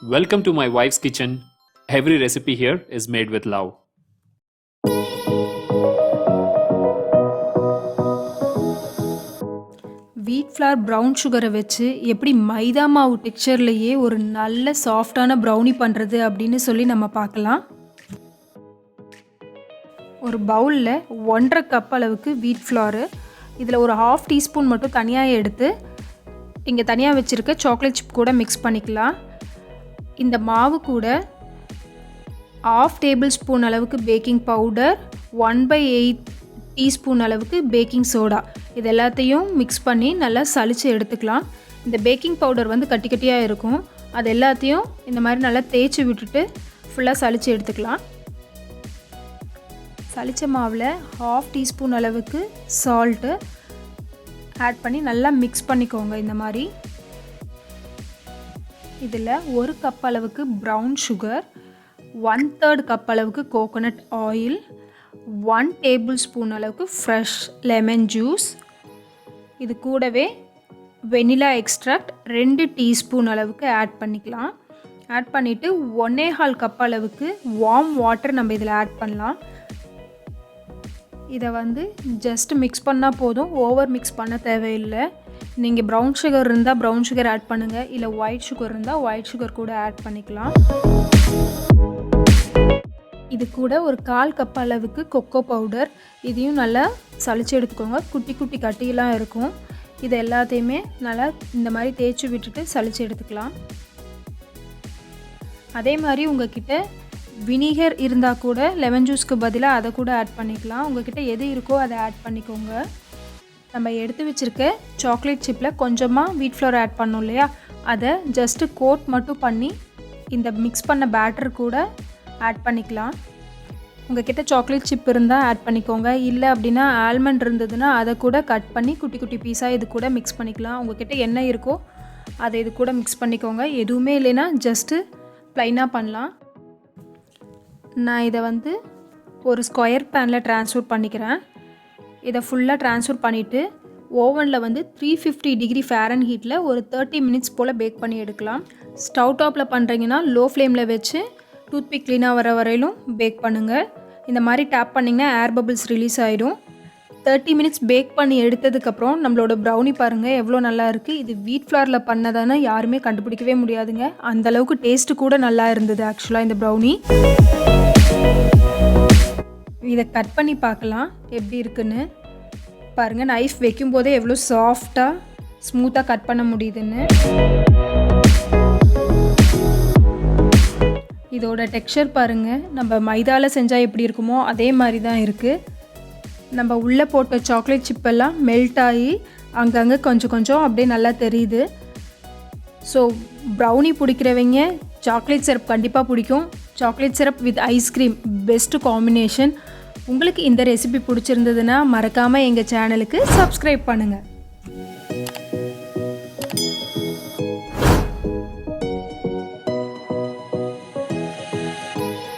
Welcome to my wife's kitchen. Every recipe here is made with love. வீட் flower brown சுகரை வச்சு எப்படி மைதா மாவு டெக்ஸ்சர்லேயே ஒரு நல்ல சாஃப்டான ப்ரௌனி பண்ணுறது அப்படின்னு சொல்லி நம்ம பார்க்கலாம். ஒரு பவுலில் 1.5 கப் அளவுக்கு வீட் ஃப்ளாரு, இதில் ஒரு 1/2 டீஸ்பூன் மட்டும் தனியாக எடுத்து இங்கே தனியாக வச்சுருக்க சாக்லேட் சிப் கூட மிக்ஸ் பண்ணிக்கலாம். இந்த மாவு கூட 1/2 டேபிள் ஸ்பூன் அளவுக்கு பேக்கிங் பவுடர், 1/8 டீஸ்பூன் அளவுக்கு பேக்கிங் சோடா, இது எல்லாத்தையும் மிக்ஸ் பண்ணி நல்லா சலித்து எடுத்துக்கலாம். இந்த பேக்கிங் பவுடர் வந்து கட்டி கட்டியாக இருக்கும், அது எல்லாத்தையும் இந்த மாதிரி நல்லா தேய்ச்சி விட்டுட்டு ஃபுல்லாக சலித்து எடுத்துக்கலாம். சலித்த மாவில் 1/2 டீஸ்பூன் அளவுக்கு சால்ட்டு ஆட் பண்ணி நல்லா மிக்ஸ் பண்ணிக்கோங்க. இந்த மாதிரி இதில் 1 கப் அளவுக்கு ப்ரௌன் சுகர், 1/3 கப் அளவுக்கு கோகோனட் ஆயில், 1 டேபிள் ஸ்பூன் அளவுக்கு ஃப்ரெஷ் லெமன் ஜூஸ், இது கூடவே வெனிலா எக்ஸ்ட்ராக்ட் 2 டீஸ்பூன் அளவுக்கு ஆட் பண்ணிக்கலாம். ஆட் பண்ணிவிட்டு 1.25 கப் அளவுக்கு வார்ம் வாட்டர் நம்ம இதில் ஆட் பண்ணலாம். இதை வந்து ஜஸ்ட் மிக்ஸ் பண்ணால் போதும், ஓவர் மிக்ஸ் பண்ண தேவையில்லை. நீங்கள் ப்ரௌன் சுகர் இருந்தால் ப்ரௌன் சுகர் ஆட் பண்ணுங்கள், இல்லை ஒயிட் சுகர் இருந்தால் ஒயிட் சுகர் கூட ஆட் பண்ணிக்கலாம். இது கூட ஒரு 1/4 கப் அளவுக்கு கொக்கோ பவுடர், இதையும் நல்லா சலிச்சு எடுத்துக்கோங்க. குட்டி குட்டி கட்டியெல்லாம் இருக்கும், இது எல்லாத்தையுமே நல்லா இந்த மாதிரி தேய்ச்சி விட்டுட்டு சலிச்சு எடுத்துக்கலாம். அதே மாதிரி உங்ககிட்ட வினிகர் இருந்தால் கூட லெமன் ஜூஸ்க்கு பதிலாக அதை கூட ஆட் பண்ணிக்கலாம். உங்ககிட்ட எது இருக்கோ அதை ஆட் பண்ணிக்கோங்க. நம்ம எடுத்து வச்சுருக்க சாக்லேட் சிப்பில் கொஞ்சமாக வீட் ஃப்ளவர் ஆட் பண்ணோம் இல்லையா, அதை ஜஸ்ட்டு கோட் மட்டும் பண்ணி இந்த மிக்ஸ் பண்ண பேட்டர் கூட ஆட் பண்ணிக்கலாம். உங்கள்கிட்ட சாக்லேட் சிப் இருந்தால் ஆட் பண்ணிக்கோங்க, இல்லை அப்படின்னா ஆல்மண்ட் இருந்ததுன்னா அதை கூட கட் பண்ணி குட்டி குட்டி பீஸாக இது கூட மிக்ஸ் பண்ணிக்கலாம். உங்கள்கிட்ட என்ன இருக்கோ அதை இது கூட மிக்ஸ் பண்ணிக்கோங்க. எதுவுமே இல்லைன்னா ஜஸ்ட்டு ப்ளைனாக பண்ணலாம். நான் இதை வந்து ஒரு ஸ்கொயர் பேனில் ட்ரான்ஸ்ஃபர் பண்ணிக்கிறேன். இதை ஃபுல்லாக ட்ரான்ஸ்ஃபர் பண்ணிவிட்டு ஓவனில் வந்து 350 டிகிரி ஃபேரன்ஹீட்டில் ஒரு 30 மினிட்ஸ் போல் பேக் பண்ணி எடுக்கலாம். ஸ்டவ் டாப்பில் பண்ணுறீங்கன்னா லோ ஃப்ளேமில் வச்சு டூத்பிக் க்ளீனாக வர வரையிலும் பேக் பண்ணுங்கள். இந்த மாதிரி டேப் பண்ணிங்கன்னா ஏர் பபிள்ஸ் ரிலீஸ் ஆகிடும். 30 மினிட்ஸ் பேக் பண்ணி எடுத்ததுக்கப்புறம் நம்மளோட ப்ரௌனி பாருங்கள் எவ்வளோ நல்லா இருக்குது. இது வீட் ஃப்ளாரில் பண்ணதானே யாருமே கண்டுபிடிக்கவே முடியாதுங்க, அந்தளவுக்கு டேஸ்ட்டு கூட நல்லா இருந்தது ஆக்சுவலாக இந்த ப்ரௌனி. இதை கட் பண்ணி பார்க்கலாம் எப்படி இருக்குன்னு பாருங்கள். நைஃப் வைக்கும்போதே எவ்வளோ சாஃப்டாக ஸ்மூத்தாக கட் பண்ண முடியுதுன்னு. இதோட டெக்ஸ்சர் பாருங்கள், நம்ம மைதாவில் செஞ்சால் எப்படி இருக்குமோ அதே மாதிரி தான் இருக்குது. நம்ம உள்ளே போட்ட சாக்லேட் சிப்பெல்லாம் மெல்ட் ஆகி அங்கங்கே கொஞ்சம் கொஞ்சம் அப்படியே நல்லா தெரியுது. ஸோ ப்ரௌனி பிடிக்கிறவங்க சாக்லேட் சிரப் கண்டிப்பாக பிடிக்கும். Chocolate syrup with ice cream best combination. உங்களுக்கு இந்த ரெசிபி பிடிச்சிருந்ததுன்னா மறக்காமல் எங்கள் சேனலுக்கு சப்ஸ்கிரைப் பண்ணுங்கள்.